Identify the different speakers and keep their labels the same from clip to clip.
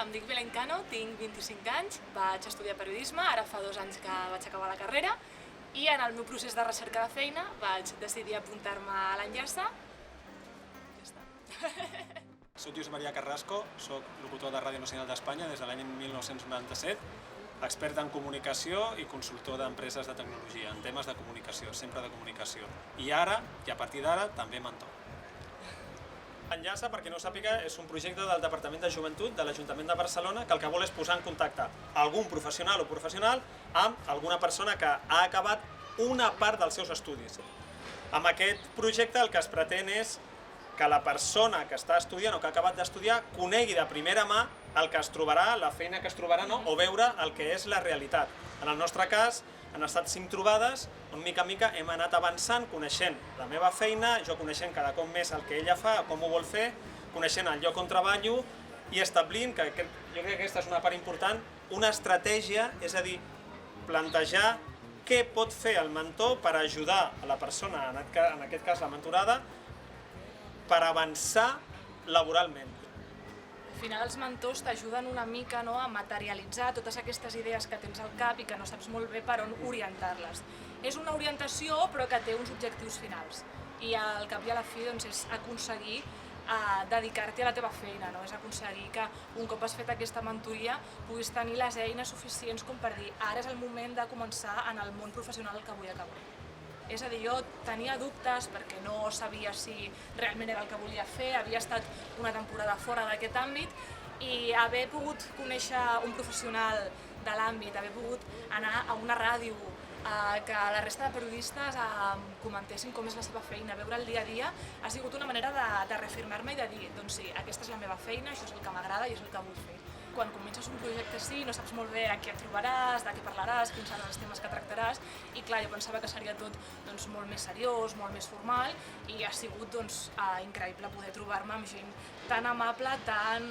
Speaker 1: em dic Belén Cano, tinc 25 anys, vaig estudiar periodisme, ara fa 2 anys que vaig acabar la carrera, i en el meu procés de recerca de feina vaig decidir apuntar-me a l'Enllaça. Ja està.
Speaker 2: Soc Josep Maria Carrasco, soc locutor de Ràdio Nacional d'Espanya des de l'any 1997, expert en comunicació i consultor d'empreses de tecnologia, en temes de comunicació, sempre de comunicació. I ara, i a partir d'ara, també mentor. Enllaça, per qui no ho sàpiga, és un projecte del Departament de Joventut de l'Ajuntament de Barcelona que el que vol és posar en contacte algun professional o professional amb alguna persona que ha acabat una part dels seus estudis. Amb aquest projecte el que es pretén és que la persona que està estudiant o que ha acabat d'estudiar conegui de primera mà el que es trobarà, la feina que es trobarà, o veure el que és la realitat. En el nostre cas, han estat 5 trobades on mica en mica hem anat avançant, coneixent la meva feina, jo coneixent cada cop més el que ella fa, com ho vol fer, coneixent el lloc on treballo i establint, que jo crec que aquesta és una part important, una estratègia, és a dir, plantejar què pot fer el mentor per ajudar a la persona, en aquest cas la mentorada, per avançar laboralment.
Speaker 1: Al final els mentors t'ajuden una mica a materialitzar totes aquestes idees que tens al cap i que no saps molt bé per on orientar-les. És una orientació però que té uns objectius finals i al cap i a la fi és aconseguir dedicar-t'hi a la teva feina, és aconseguir que un cop has fet aquesta mentoria puguis tenir les eines suficients com per dir ara és el moment de començar en el món professional que vull acabar. És a dir, jo tenia dubtes perquè no sabia si realment era el que volia fer, havia estat una temporada fora d'aquest àmbit i haver pogut conèixer un professional de l'àmbit, haver pogut anar a una ràdio, que la resta de periodistes comentessin com és la seva feina, veure el dia a dia, ha sigut una manera de reafirmar-me i de dir, doncs sí, aquesta és la meva feina, això és el que m'agrada i és el que vull fer. Quan comences un projecte així no saps molt bé a qui et trobaràs, de què parlaràs, quins seran els temes que tractaràs i clar, jo pensava que seria tot molt més seriós, molt més formal i ha sigut increïble poder trobar-me amb gent tan amable, tan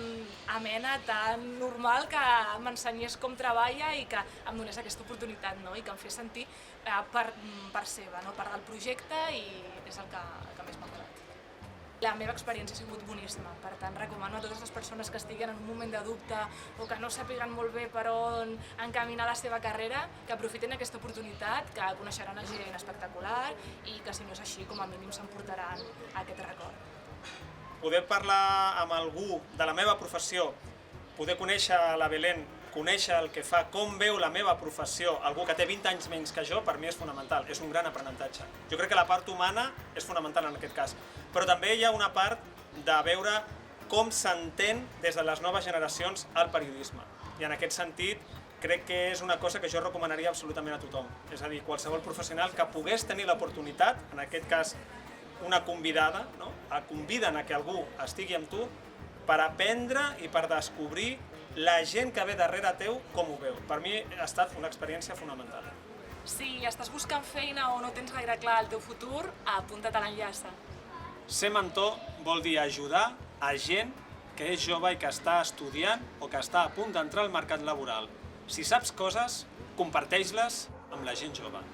Speaker 1: amena, tan normal que m'ensenyés com treballa i que em donés aquesta oportunitat i que em fes sentir part seva, part del projecte i és el que més m'ha agradat. La meva experiència ha sigut boníssima, per tant recomano a totes les persones que estiguin en un moment de dubte o que no sàpiguen molt bé per on encaminar la seva carrera, que aprofitin aquesta oportunitat, que coneixeran gent espectacular i que si no és així com a mínim s'emportaran aquest record.
Speaker 2: Poder parlar amb algú de la meva professió, poder conèixer la Belén, conèixer el que fa, com veu la meva professió, algú que té 20 anys menys que jo, per mi és fonamental, és un gran aprenentatge. Jo crec que la part humana és fonamental en aquest cas, però també hi ha una part de veure com s'entén des de les noves generacions el periodisme. I en aquest sentit crec que és una cosa que jo recomanaria absolutament a tothom, és a dir, qualsevol professional que pogués tenir l'oportunitat, en aquest cas una convidada, conviden a que algú estigui amb tu per aprendre i per descobrir la gent que ve darrere teu com ho veu. Per mi ha estat una experiència fonamental.
Speaker 1: Si estàs buscant feina o no tens gaire clar el teu futur, apunta't a l'Enllaça.
Speaker 2: Ser mentor vol dir ajudar a gent que és jove i que està estudiant o que està a punt d'entrar al mercat laboral. Si saps coses, comparteix-les amb la gent jove.